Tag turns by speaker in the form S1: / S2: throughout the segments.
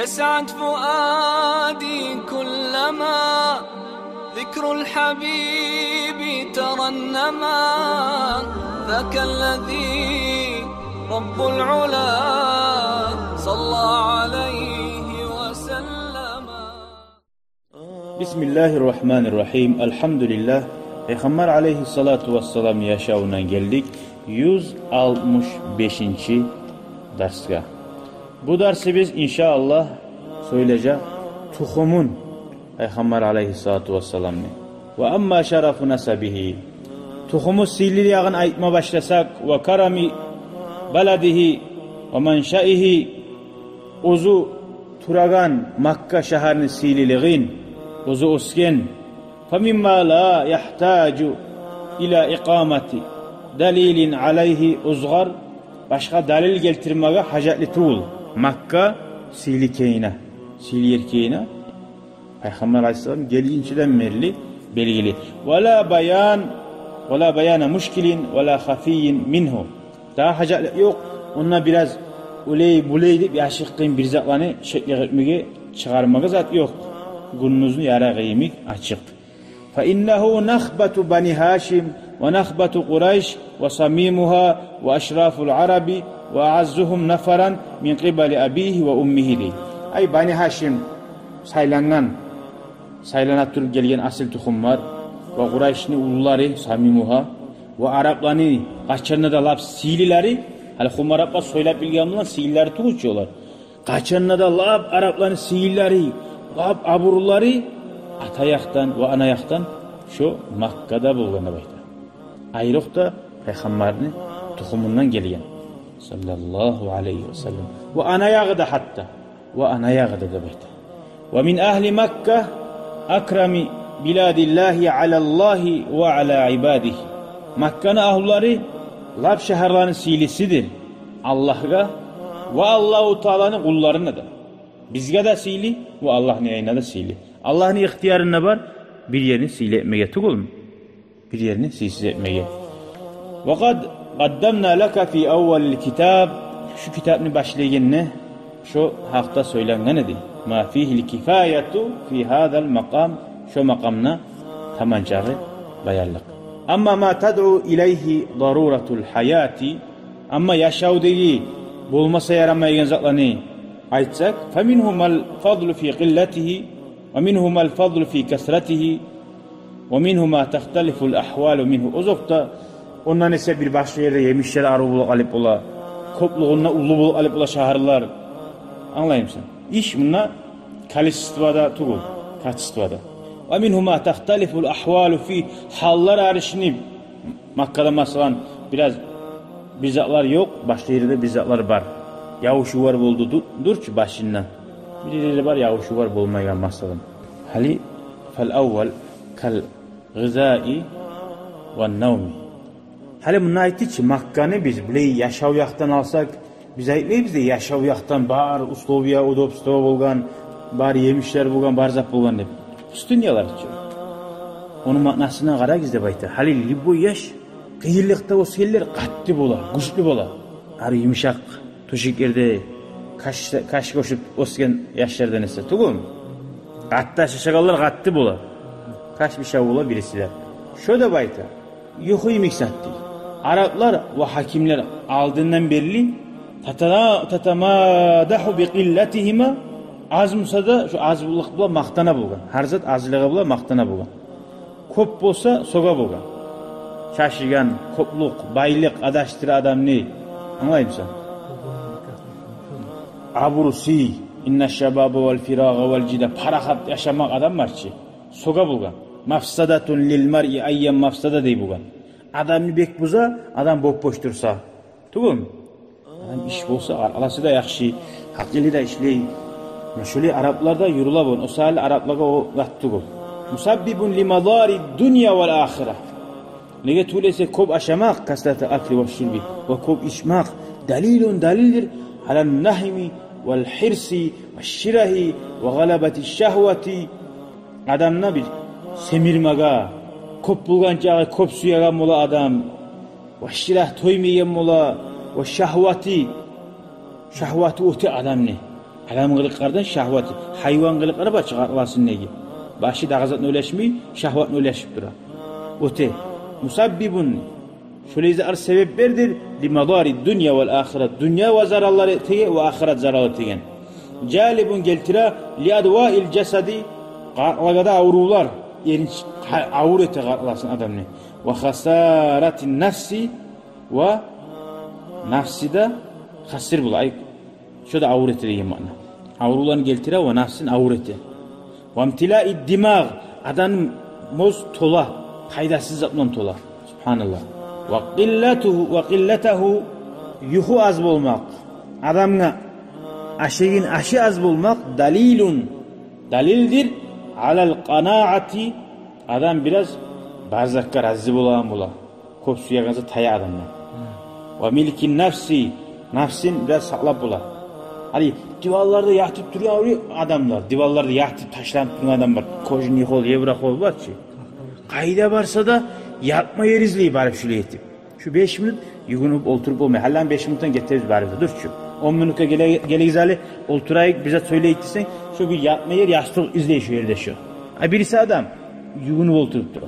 S1: يسعد فؤادي كلما ذكر الحبيب ترنما ذاك الذي رب العلا صلى عليه وسلم.
S2: Bismillahirrahmanirrahim. Elhamdülillah. Peygamber aleyhissalatu vesselam yaşamından geldik. 165. dersga. Bu dersi biz inşallah söyleyeceğiz. Tuhumun Peygamber aleyhissalatu vesselam'ni. Ve amma şerafu nasabihi. Tuhumu sililiyağın aytma başlasak ve karami baladihi ve manşaihi uzu turagan Makka şehrini sililiğin uzu usken فَمِمَّا لَا يَحْتَاجُ إِلَى إِقَامَةِ دَلِيلٍ عَلَيْهِ uzgar başka dalil getirmeye hacetli tuğul. Makka silikeyine, siliyerkeyine Peygamber Aleyhisselam gelinçeden merli belgili. وَلَا بَيَانَ مُشْكِلٍ وَلَا خَفِيٍّ مِنْهُ daha hacetli yok. Onunla biraz uley deyip yaşıkkın bir zatlarını şekli etmeye çıkarmaya zat yok. Gününüzün yara kıyımı açık. فإنه نخبة بني هاشم ونخبة قريش وصميمها وأشراف العرب وأعزهم نفرا من قبل أبيه وأمه دي. Ay Bani Haşim saylanat türüp gelgen asıl tuxumlar ve Qurayş'ni uluları Samimuha ve Araplarını qaçanına da lap silileri hal xumarapla soylap bilgenler silileri tuğuçuyorlar. Qaçanına da lap Araplarını silileri lap aburulları atayaktan ve anayaktan şu Makka'da bulduğuna bayda. Ayrık da Peygamberin tuhumundan gelgen. Sallallahu aleyhi ve sellem. Ve anayağı da hatta. Ve anayağı da bayda. Ve min ahli Makkah akrami biladillahi alallahi ve ala ibadihi. Makka'nın ahulları lab şehirlerin silisidir. Allah'a ve Allah-u Teala'nın kullarına da. Bizge de sili ve Allah'ın yayına da sili. Allah'ın ihtiyarında var, bir yerini sile etmeye tıkılın. Bir yerini silsiz etmeye. وَقَدْ قَدَّمْنَا لَكَ فِي اَوَّلِ الْكِتَابِ şu kitabını başlayanına şu hakta söylengen idi. مَا فِيهِ الْكِفَايَةُ فِي هَذَا الْمَقَامِ şu makamına tamancağı bayarlık. Ama مَا تَدْعُوا اِلَيْهِ ضَرُورَةُ الْحَيَاتِ ama yaşavdığı bulmasa yaramayan zatlarını aytsak فَمِنْهُمَ الْفَضْلُ فِي قِلَّتِهِ وَمِنْهُمَ الْفَضْلُ فِي كَسْرَتِهِ وَمِنْهُمَا تَخْتَلِفُ الْأَحْوَالُ مِنْهُ Uzakta ondan ise bir başka yerde yemişler arı bulup alıp ola, kopluğuna ulu bulup alıp ola şahırlar. Anlayayım sen. İş bunlar kalistvada tuğul, kaçıstvada. وَمِنْهُمَا تَخْتَلِفُ الْأَحْوَالُ فِي hallar arışını Makka'da mesela biraz bizatlar yok, başka yerde bizatlar var. Yavuşu var buldu dur başından. Bir yeri var yavuşu var bulmayan masalım. Hali fel-evvel kal-gızai ve-nevmi. Hali bunun ayeti ki Makka'nı biz bile yaşavuyaktan alsak biz ayetmeyiz de yaşavuyaktan bar usloviya udobstova bulgan bar yemişler bulgan bar zap bulgan deb. Üstün yalar için. Onun manasına qara gizde bayta. Hali libo yaş qiyillikta o seller qatlı bola, güçlü bola. Arı yumuşak tuşiklerde kaş koşup osken yaşlardan ise tuğum. Hatta şaşakallar qatlı bola. Kaç bir şey bola birisiler. Şöyle bayta. Yuhuy miksatti. Araplar ve hakimler aldığından belli tatamadahu bi qillatihima azmsa da şu azlılık bula maqtana bulgan. Her zat azlığı bula maqtana bulgan. Kop bolsa soga bulgan. Şaşırgan, kopluk, baylık adaştır adam ne? Anlayayım sen. Aburusi inna şebabu vel firaga vel cide parahat yaşamak adam var ki soga bulgan. Mafsadatun lil mar'i ayyan mafsada dey bulgan. Adamı bek buza, adam boş dursa. Tuğum. Adam iş bolsa alası da yaxşı, hakkıyla da işley. Şöyle Araplarda yurula bun. O sahil Araplara o gattuğu. Musabbibun limadari dünya vel ahire. Nege tulese kop aşamak kasrata akli ve şurbi ve kop içmak dalildir alan nahimi vel hirsi ve şirahi ve galabati şehveti. Adamna bir semirmaga kop bulgan çağı kop suyaga mola adam ve şirah toymayan mola ve şehveti öte adam ne? Adam kılıklardan şahvat, hayvan kılıkları başı qarqlasın negi. Başı dağızatını öleşmeyi, şahvatını öleşip dura. Ote, musabbibun, şöyleyse ar sebeplerdir, limadari dünya vel ahiret. Dünya ve zararları tege ve ahiret zararları tegen. Calibun geltira, li advail cesedi, qarqlagada avrular, erinç, avur ete qarqlasın adamını. Ve khasaratin nafsi, ve nafsi de khasir bula. Şöyle avur ete degen mana. Avrularını geltira ve nafsin avur ete. Ve imtilai dimağ, adamın moz tola, faydasız zatlan tola. Subhanallah. Ve qilletehu yuhu az bolmak. Adamına aşı az bolmak dalildir alal qanaati. Adam biraz barzakka razı bolan bola. Kop suya ganza taya adamlar. Ve milkin nafsin biraz saqlap bola. Hani divarlarda yatıp duruyor adamlar. Divarlarda yatıp taşlanıp duran adam var. Kojun yıkol, yevrak ol var ki. Kayda varsa da yatma yer izleyi bari şöyle yetip. Şu 5 minut yugunup oturup olmayı. Hallan 5 minuttan getiririz bari. Dur şu. 10 minutka geleyiz hali oturayık bize söyleyip desen. Şu bir yatma yer yastık izleyi şu yerde şu. Birisi adam yugunup oturup durur.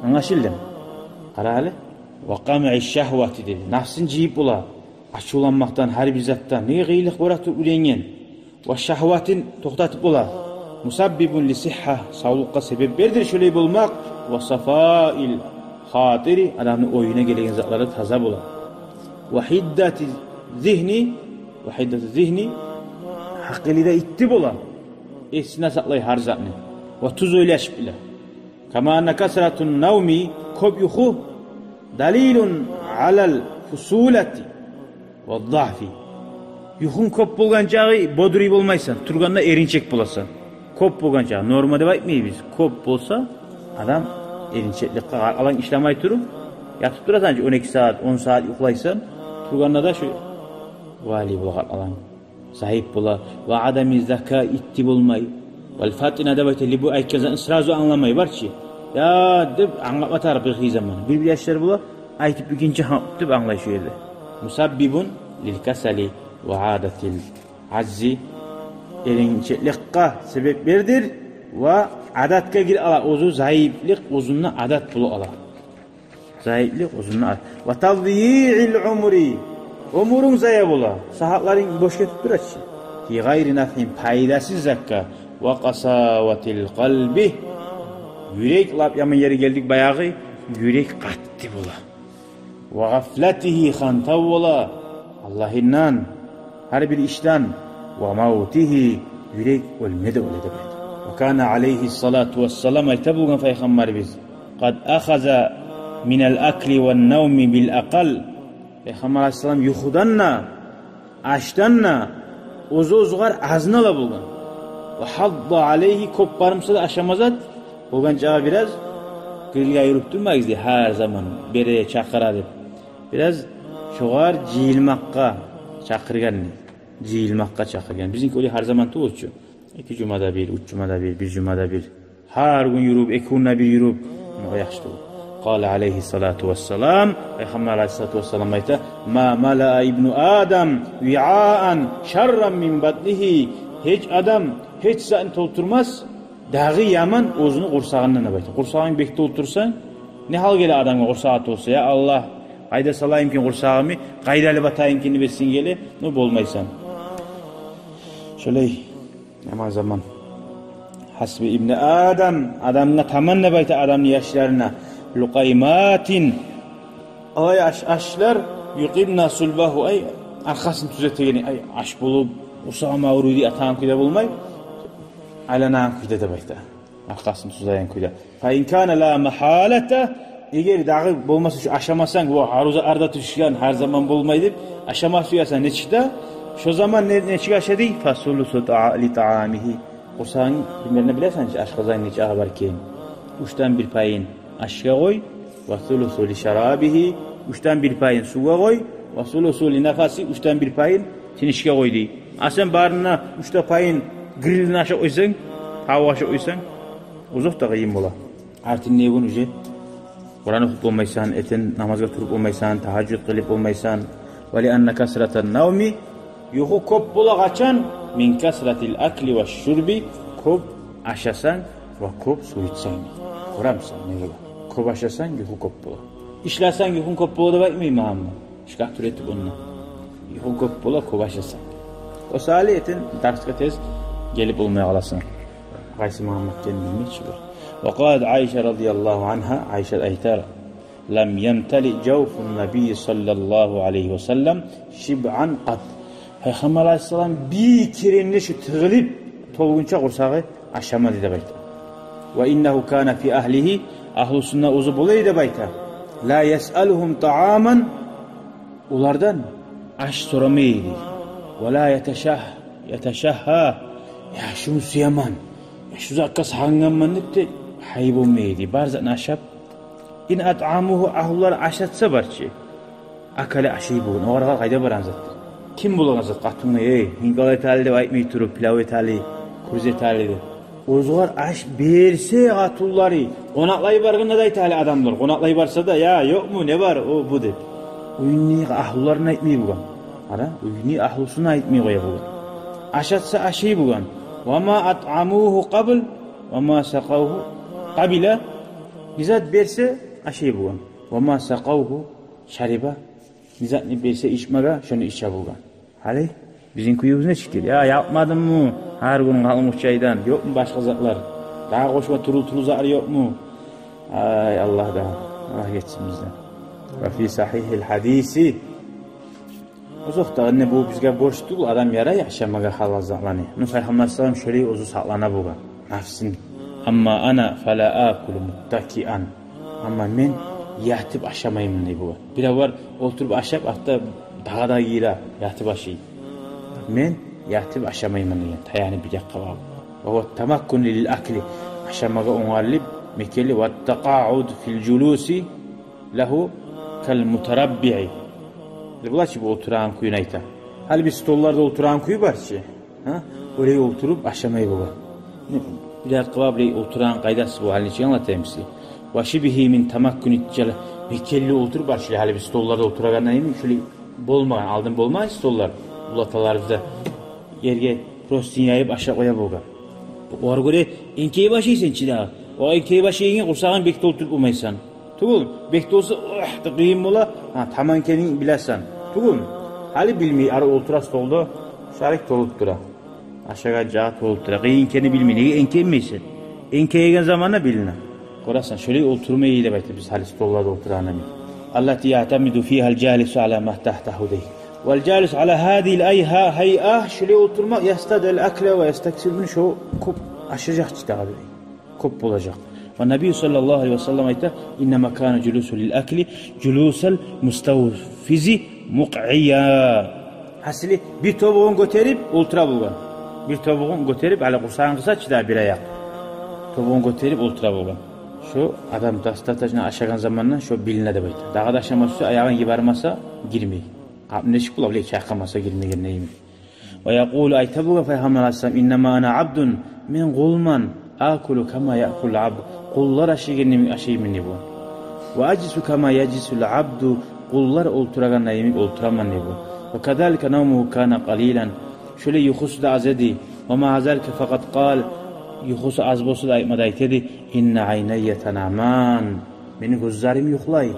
S2: Anlaşıldı mı? Kara hali. Ve kami'i şehvati dedi. Nafsın ciyip ola. Açılanmaktan, her bir zattan ne gıylık uğratıp ülengen ve şahvatin toxtatıp ola. Musabbibun li sihha, sağlıkka sebep verdir şöyle bulmak ve safail hatiri, adamın oyuna gelen zatları taza bola. Ve hiddati zihni hakkılida itti bola. Esine saklay har zatını. Ve tuz oylaşıp bile. Kama anna kasratun navmi kop yuhu dalilun alal fusulati ve zahfi. Yuhun kop bolgan çağı boduri bolmaysan, turganda erinçek bolasan. Kop bolgan çağı normalde bakmayız biz. Kop bolsa adam erinçeklik alan işlemay turup yatıp durasan 12 saat, 10 saat yuqlaysan, turganda da şu vali bolgan alan sahip bola ve adami zaka itti bolmay. Vel fatina da bayte bu aykazan srazu anlamay var ki. Ya deb anlatmatar bir zaman. Bir yaşlar bola aytıp ikinci deb anlay şu yerde. Musabbibun lil kasali ve adatil azzi erinçeklikka sebep verdir ve adatka gir ala ozu zayıflık uzunna adat bulu ala. Zayıflık uzunna adat. Ve tavdiyi'il umri umurun zaya bola. Sahatların boş getip durar ki. Fi gayri nafhin paydasız zakka ve qasavatil qalbi. Yürek lap yaman yeri geldik bayağı yürek qattı bola. Ve gafletihi xantav bola. Allah'ından her bir işten ve mavtihi yürek ölmede öyle de. Ve kana aleyhissalatu vesselam aytabuğun peygamber biz. Kad akhaza minel akli ve nevmi bil akal. Peygamber aleyhissalam yuhudanna, açtanna, uzuzgar aznala bulgan. Ve hadda aleyhi kopparımsa da aşamazat. Bulgan çağa biraz kırılga yürüp durmayız diye her zaman bereye çakıra deyip. Biraz çoğar ciyilmakka çakırgan. Ciyilmakka çakırgan. Bizimki öyle her zaman tuğuşçu. 2 cumada bir, 3 cumada bir, 1 cumada bir. Her gün yürüp, 2 günde bir yürüp. O yaxşı tuğu. Kale aleyhissalatu vesselam. Peygamber aleyhissalatu vesselam ayta. Ma mala ibnu Adam vi'aan şarran min batnihi. Hiç adam, hiç zaten tolturmaz. Dağı yaman ozunu kursağından da bayta. Kursağın bekte otursan ne hal gele adamga kursağı olsa ya Allah. Qayda salayım ki kursağımı, qaydalı batayım ki besin gele, ne bolmaysan. Şöyle yaman zaman. Hasbi İbni Adam'ına tamanna bayta adamın yaşlarına. Lukaymatin. Ay aşlar yuqimna sulbahu ay arkasını tüzetegeni ay aş bulup usama urudi atağın kuyda bulmay. Alanağın kuyda da bayta. Arkasını tuzayan kuyda. Fa inkana la mahalete. Eğer dağı bulması şu aşamasan bu haruza arda düşüyen her zaman bulmaydı. Aşaması yasan ne çıktı? Şu zaman ne çıkaşı değil? Fasulusu li ta'amihi. Kursağın bilmelerini bilirsen aşkazan ne çıkağı var ki? 3'ten 1 payın aşka koy. Fasulusu li şarabihi. 3'ten 1 payın suya koy. Fasulusu li nefasi. 3'ten 1 payın tinişke koy değil. Asen barına 3'te payın grillini aşağı koysan, hava aşağı koysan uzak da kıyım bola. Artık ne bunu ücret? Kur'an okup olmaysan, etin namazga turup olmaysan, tahaccüd kılıp olmaysan, ve li anna kasratan navmi yuhu kop bola kaçan min kasratil akli ve şurbi, ko'p ashasan va ko'p suv ichsang. Ko'ramsan nega? Ko'p ashasang uyqu ko'p bo'ladi. Ishlasang uyqu ko'p bo'ladi deb aytmayman hamma. Ishqaq turetib unni. Uyqu ko'p bo'ladi, ko'p ashasang. O saliyetin darsga tez gelip olmaya qalasın. Qaysi Muhammad'dan bilmeyçi var. Ve qalat Ayşe radıyallahu anha, Ayşe aytar: "Lam yamtali jawfun nabiy sallallahu aleyhi ve sellem şib'an qat." Peygamber aleyhisselam bir kirinli şu tığılıp tolgunça qursağı aşamadı deb aytdi. Ve innehu kana fi ahlihi, ahlusuna uzu bulaydı deb aytdi. La yes'aluhum ta'aman, ulardan aş soramaydı. Ve la yeteşahha, ya şunu suyaman, ya şu zakka sahanganman deb de hayb olmaydı. Barzan aşap, in at'amuhu, ahullar aşatsa barçı, akale aşıy bugun, oğarga qayda baran zat. Kim bulan zat qatını, mingal etali deb aytmay turup, pilav etali, kuruz etali deb. Ozgar aş berse atullari, qonaqlay barganda da aytali adamlar, qonaqlay barsa da, ya yok mu, ne var, o bu deb. Uyni ahullarına aytmay bugan. Ara, uyni ahlusuna aytmay qoya bugan. Aşatsa aşıy bugan. Ve ma at'amuhu qabl ve ma saqawhu qabila. Nizat berse aşıy bugan. Ve ma saqawhu şariba. Nizat ne berse içmaga şunu içe bugan. Hali bizim kuyumuz ne çıktı? Ya yapmadın mı? Her gün kalmış çaydan. Yok mu başka zatlar? Daha koşma turul zar yok mu? Ay Allah da. Allah geçsin bizden. Ve fi sahihil hadisi. Uzaqda ne bu bizga borçlu adam yara yaşamaga halazlanı. Nu Peygamber sallam şöyle ozu saqlana bugan. Nafsin. Amma ana fala akulu muttakian. Amma men yatib aşamayım ne bu. Bir var oturup aşap hatta dağda yira yatib aşıy. Men yatib aşamayım ne. Tayani bir qava. Ve tamakkun lil akli. Aşamaga ongalib mekeli ve taqa'ud fil julusi lahu kal mutarabbi'i. Bular ki bu oturan kuyun ayta. Hal bir stollarda oturan kuyu var ki. Oraya oturup aşamayı bu. Bir dakika var oturan kaydası bu halini için anlatayım size. Vaşibihi min tamakkun itcala. Bir kelle oturup var ki hal bir stollarda oturagandan emin. Şöyle bolmayan, aldın bolmayan stollar. Ulatalarımızda yerge prostin yayıp aşağı koya bu. O ara göre enkeyi başıysan çi daha. O enkeyi başıyken kursağın bekte oturup olmaysan. Tugul, bekte olsa da kıyım ola, tamam kendin bilersen. Tugul, hali bilmeyi ara ultra stolda, şarik tolup dura. Aşağı cahat tolup dura, kıyın kendi bilmeyi, neye enkeymeysin? Enkeygen zamanla bilina. Korasan, şöyle oturmayı iyi de baytı biz hali stollarda oturana mi? Allati ya'tamidu fihal calisu ala mahtahtahu dey. Vel calis ala hadil hay'ah, şöyle oturmak, yastadel akle ve yastaksir bunu şu kop aşacak çıta abi. Kop olacak. Ve Nebi sallallahu aleyhi ve sellem ayta innema kana culusu lil akli culusal mustavfizi muq'iyya. Hasili bir tobuğun götürüp ultra bulgan. Bir tobuğun götürüp ala kursağın kısa çıda bir ayak. Tobuğun götürüp ultra bulgan. Şu adam dastatajına aşağıdan zamanla şu biline de bayta. Dağa da aşamazsa ayağın gibarmasa girmeyi. Kapı neşik bula bile çakamasa girmeyi neyimi. Ve yaqulu ayta buga Peygamber aleyhisselam innema ana abdun min gulman akulu kama ya'kul abd. Kullar aşıyımını bu. Ve acisu kama yacisul abdu. Kullar olturaganla yemek olturaman ne bu. Ve kadalika nawmuhu kana qalilan. Şöyle yuxusu da az edi. Ve ma hazalke fakat qal. Yuxusu az bolsa da aytmada aytedi. İnne aynayya tanaman. Meni gözlerim yuxlay.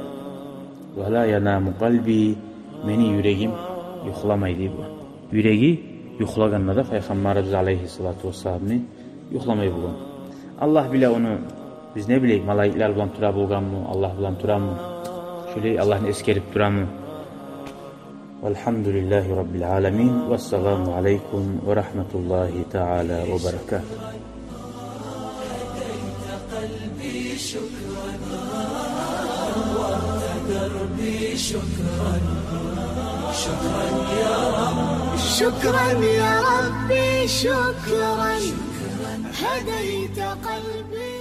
S2: Ve la yanamu qalbi. Meni yüreğim yuxlamaydı bu. Yüreği yuxlaganla da Peygamberimiz aleyhissalatu vesselam'ni yuxlamay bu. Allah bile onu biz ne bileyim malayikler bilan tura bulgan mı? Allah bilan tura mı? Şöyle Allah'ın eskerip tura mı? Velhamdülillahi Rabbil alemin. Vesselamu aleykum ve rahmetullahi teala ve berekatuhu.
S3: شكرا يا ربي شكرا هديت قلبي